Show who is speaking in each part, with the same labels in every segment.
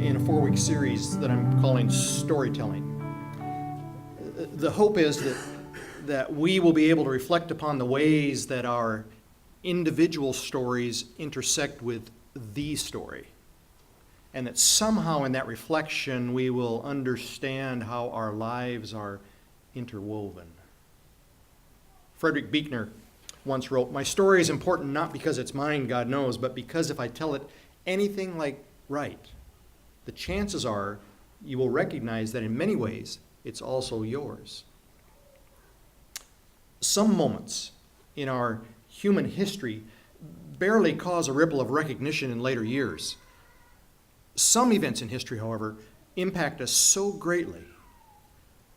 Speaker 1: in a 4-week series that I'm calling Storytelling. The hope is that we will be able to reflect upon the ways that our individual stories intersect with the story, and that somehow in that reflection we will understand how our lives are interwoven. Frederick Buechner once wrote, "My story is important not because it's mine, God knows, but because if I tell it anything like right, the chances are you will recognize that in many ways it's also yours." Some moments in our human history barely cause a ripple of recognition in later years. Some events in history, however, impact us so greatly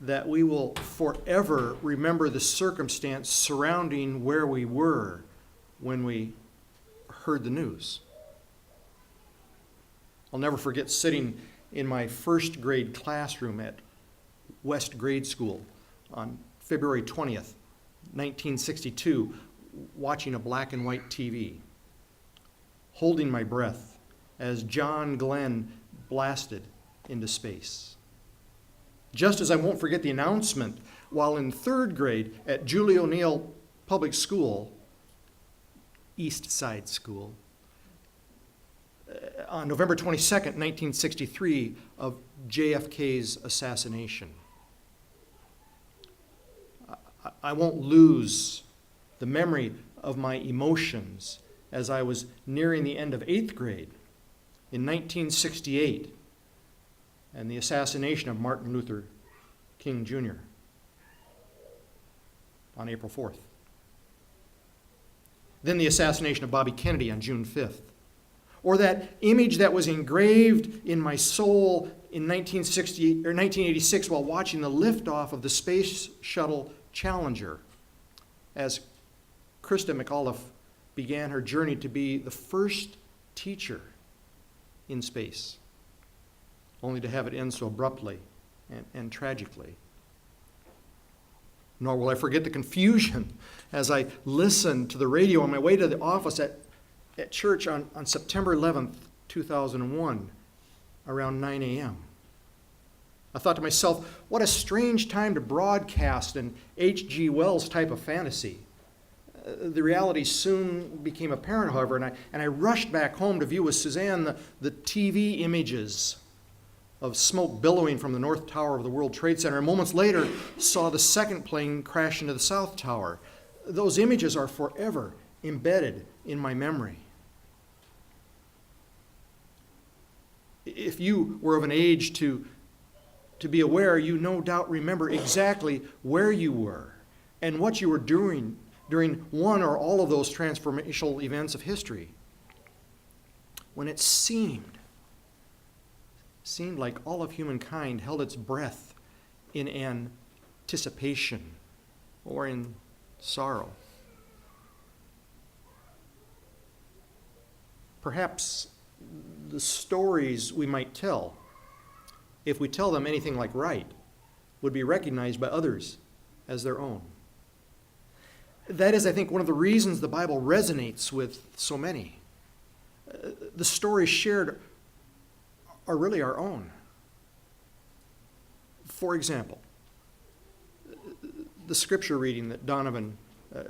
Speaker 1: that we will forever remember the circumstance surrounding where we were when we heard the news. I'll never forget sitting in my first grade classroom at West Grade School on February 20th, 1962, watching a black and white TV, holding my breath as John Glenn blasted into space. Just as I won't forget the announcement while in third grade at Julie O'Neill Public School, East Side School, on November 22nd, 1963, of JFK's assassination. I won't lose the memory of my emotions as I was nearing the end of 8th grade in 1968 and the assassination of Martin Luther King Jr. on April 4th. Then the assassination of Bobby Kennedy on June 5th. Or that image that was engraved in my soul in 1986 while watching the liftoff of the Space Shuttle Challenger as Krista McAuliffe began her journey to be the first teacher in space, only to have it end so abruptly and tragically. Nor will I forget the confusion as I listened to the radio on my way to the office at church on September 11th, 2001, around 9 a.m. I thought to myself, what a strange time to broadcast an H.G. Wells type of fantasy. The reality soon became apparent, however, and I rushed back home to view with Suzanne the TV images of smoke billowing from the North Tower of the World Trade Center, and moments later saw the second plane crash into the South Tower. Those images are forever embedded in my memory. If you were of an age to be aware, you no doubt remember exactly where you were and what you were doing during one or all of those transformational events of history, when it seemed like all of humankind held its breath in anticipation or in sorrow. Perhaps the stories we might tell, if we tell them anything like right, would be recognized by others as their own. That is, I think, one of the reasons the Bible resonates with so many. The stories shared are really our own. For example, the scripture reading that Donovan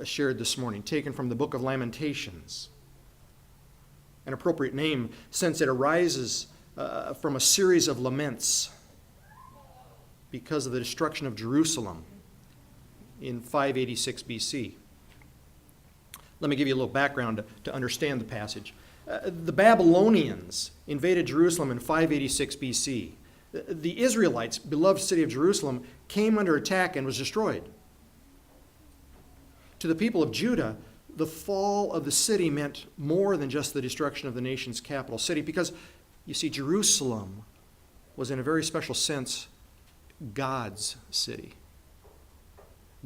Speaker 1: shared this morning, taken from the book of Lamentations, an appropriate name since it arises from a series of laments because of the destruction of Jerusalem in 586 BC. Let me give you a little background to understand the passage. The Babylonians invaded Jerusalem in 586 BC. The Israelites' beloved city of Jerusalem came under attack and was destroyed. To the people of Judah, the fall of the city meant more than just the destruction of the nation's capital city, because, you see, Jerusalem was in a very special sense God's city.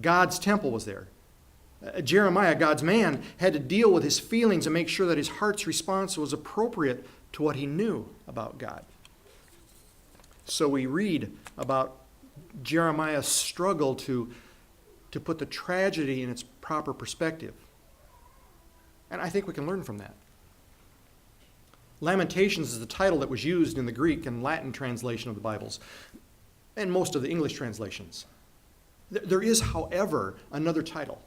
Speaker 1: God's temple was there. Jeremiah, God's man, had to deal with his feelings and make sure that his heart's response was appropriate to what he knew about God. So we read about Jeremiah's struggle to put the tragedy in its proper perspective. And I think we can learn from that. Lamentations is the title that was used in the Greek and Latin translation of the Bibles, and most of the English translations. There is, however, another title.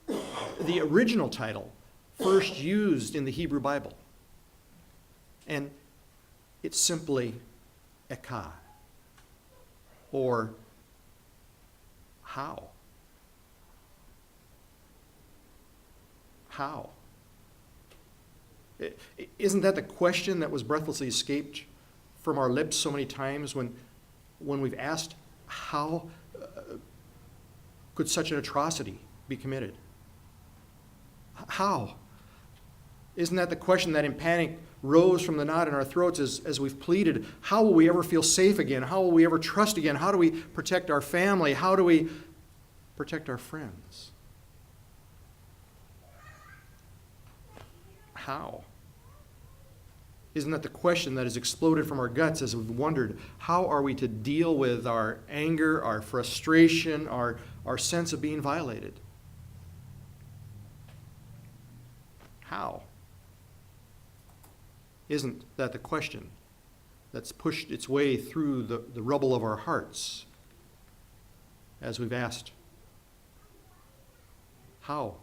Speaker 1: The original title, first used in the Hebrew Bible, and it's simply Ekah, or how. How? Isn't that the question that was breathlessly escaped from our lips so many times when we've asked, how could such an atrocity be committed? How? Isn't that the question that in panic rose from the knot in our throats as we've pleaded, how will we ever feel safe again? How will we ever trust again? How do we protect our family? How do we protect our friends? How? Isn't that the question that has exploded from our guts as we've wondered, how are we to deal with our anger, our frustration, our sense of being violated? How? Isn't that the question that's pushed its way through the rubble of our hearts as we've asked, how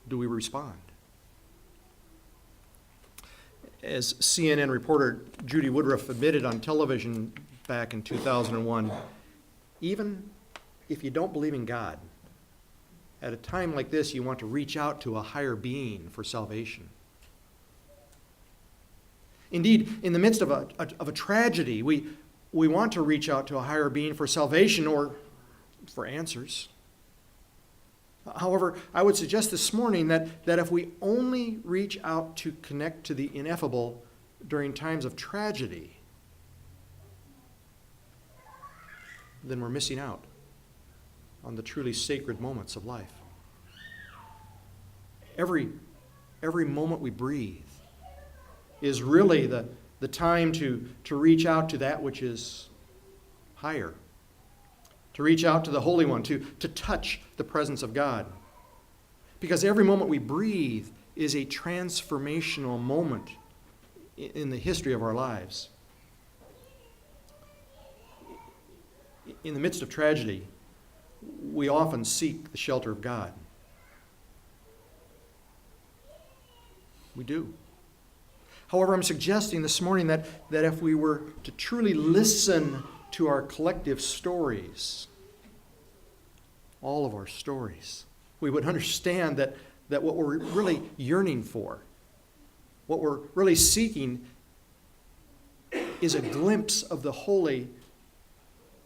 Speaker 1: do we respond? As CNN reporter Judy Woodruff admitted on television back in 2001, even if you don't believe in God, at a time like this, you want to reach out to a higher being for salvation. Indeed, in the midst of a tragedy, we want to reach out to a higher being for salvation or for answers. However, I would suggest this morning that if we only reach out to connect to the ineffable during times of tragedy, then we're missing out on the truly sacred moments of life. Every moment we breathe is really the time to reach out to that which is higher, to reach out to the Holy One, to touch the presence of God. Because every moment we breathe is a transformational moment in the history of our lives. In the midst of tragedy, we often seek the shelter of God. We do. However, I'm suggesting this morning that if we were to truly listen to our collective stories, all of our stories, we would understand that what we're really yearning for, what we're really seeking, is a glimpse of the holy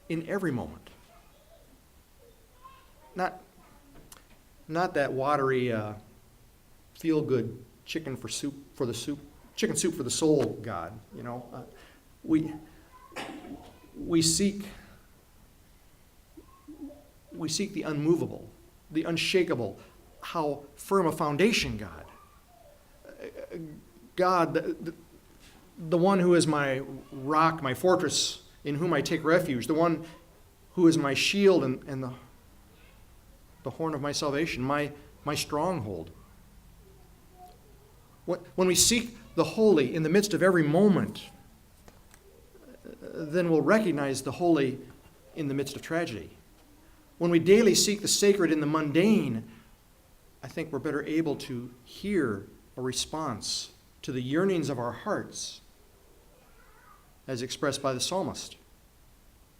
Speaker 1: in every moment. Not that watery, feel-good chicken soup for the soul God. You know, we seek the unmovable, the unshakable, how firm a foundation God. God, the one who is my rock, my fortress, in whom I take refuge, the one who is my shield and the horn of my salvation, my stronghold. When we seek the holy in the midst of every moment, then we'll recognize the holy in the midst of tragedy. When we daily seek the sacred in the mundane, I think we're better able to hear a response to the yearnings of our hearts as expressed by the psalmist.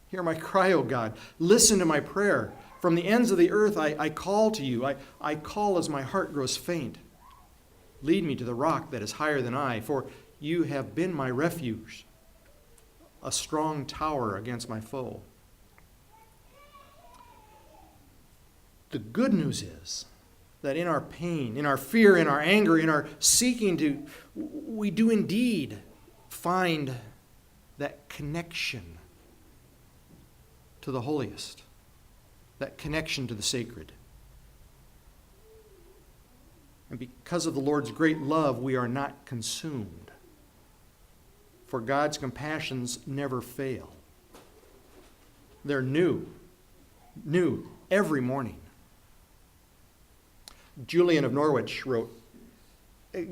Speaker 1: Hear my cry, O God. Listen to my prayer. From the ends of the earth I call to you. I call as my heart grows faint. Lead me to the rock that is higher than I, for you have been my refuge, a strong tower against my foe. The good news is that in our pain, in our fear, in our anger, in our seeking we do indeed find that connection to the holiest, that connection to the sacred. And because of the Lord's great love, we are not consumed. For God's compassions never fail. They're new every morning. Julian of Norwich wrote,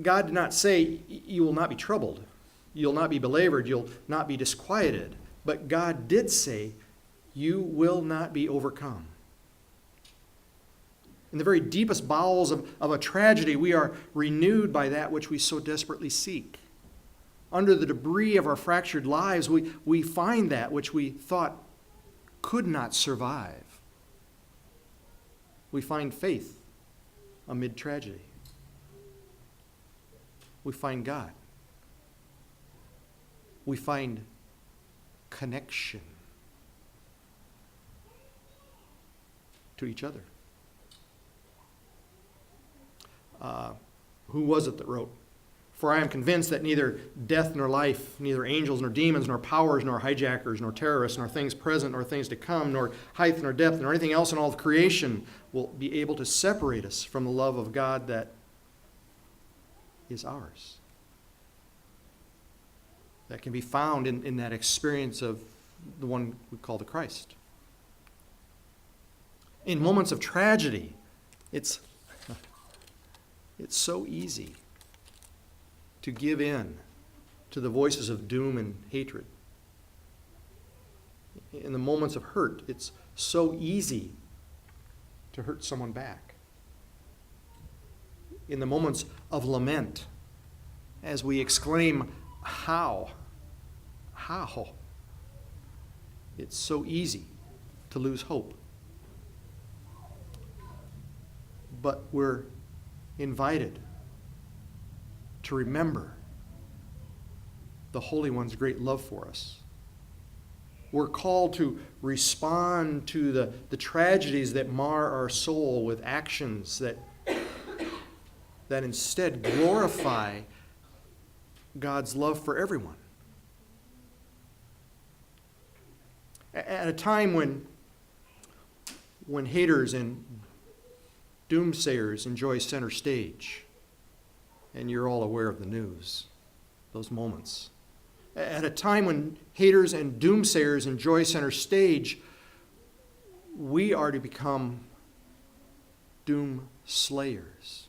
Speaker 1: God did not say, you will not be troubled. You'll not be belabored. You'll not be disquieted. But God did say, you will not be overcome. In the very deepest bowels of a tragedy, we are renewed by that which we so desperately seek. Under the debris of our fractured lives, we find that which we thought could not survive. We find faith amid tragedy. We find God. We find connection to each other. Who was it that wrote, "For I am convinced that neither death nor life, neither angels nor demons, nor powers, nor hijackers, nor terrorists, nor things present, nor things to come, nor height, nor depth, nor anything else in all of creation will be able to separate us from the love of God that is ours." That can be found in that experience of the one we call the Christ. In moments of tragedy, it's so easy to give in to the voices of doom and hatred. In the moments of hurt, it's so easy to hurt someone back. In the moments of lament, as we exclaim, "How? How?" It's so easy to lose hope. But we're invited to remember the Holy One's great love for us. We're called to respond to the tragedies that mar our soul with actions that instead glorify God's love for everyone. At a time when haters and doomsayers enjoy center stage, and you're all aware of the news, those moments. At a time when haters and doomsayers enjoy center stage, we are to become doom slayers.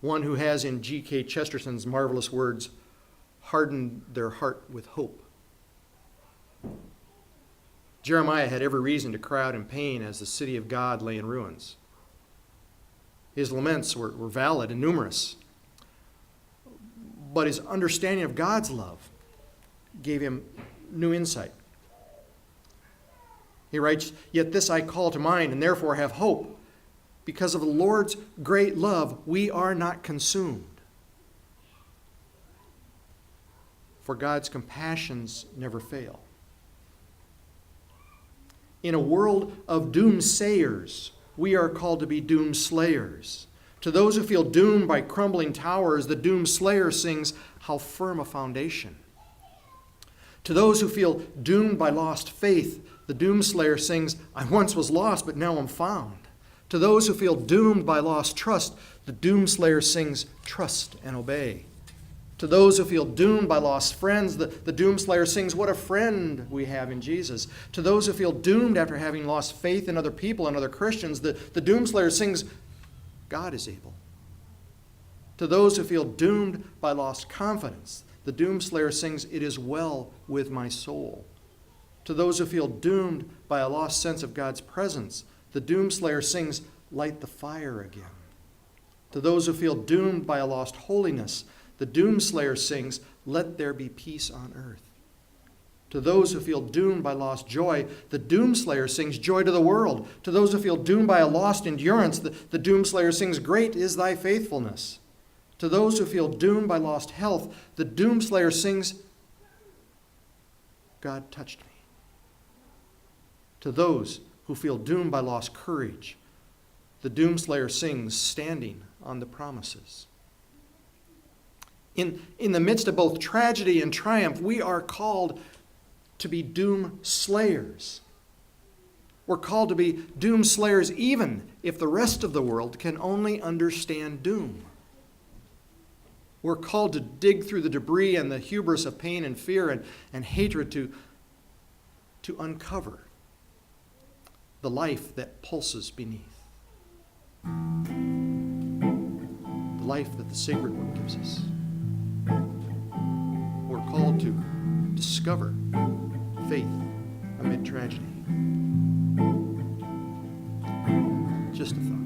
Speaker 1: One who has, in G.K. Chesterton's marvelous words, hardened their heart with hope. Jeremiah had every reason to cry out in pain as the city of God lay in ruins. His laments were valid and numerous, but his understanding of God's love gave him new insight. He writes, "Yet this I call to mind, and therefore have hope. Because of the Lord's great love, we are not consumed. For God's compassions never fail." In a world of doomsayers, we are called to be doomslayers. To those who feel doomed by crumbling towers, the doomslayer sings, "How firm a foundation." To those who feel doomed by lost faith, the doomslayer sings, "I once was lost, but now I'm found." To those who feel doomed by lost trust, the doomslayer sings, "Trust and obey." To those who feel doomed by lost friends, the doomslayer sings, "What a friend we have in Jesus." To those who feel doomed after having lost faith in other people and other Christians, the doomslayer sings, "God is able." To those who feel doomed by lost confidence, the doomslayer sings, "It is well with my soul." To those who feel doomed by a lost sense of God's presence, the doomslayer sings, "Light the fire again." To those who feel doomed by a lost holiness, the doomslayer sings, "Let there be peace on earth." To those who feel doomed by lost joy, the doomslayer sings, "Joy to the world." To those who feel doomed by a lost endurance, the doomslayer sings, "Great is thy faithfulness." To those who feel doomed by lost health, the doomslayer sings, "God touched me." To those who feel doomed by lost courage, the doomslayer sings, "Standing on the promises." In the midst of both tragedy and triumph, we are called to be doom slayers. We're called to be doom slayers even if the rest of the world can only understand doom. We're called to dig through the debris and the hubris of pain and fear and hatred to uncover the life that pulses beneath. life that the sacred one gives us. We're called to discover faith amid tragedy. Just a thought.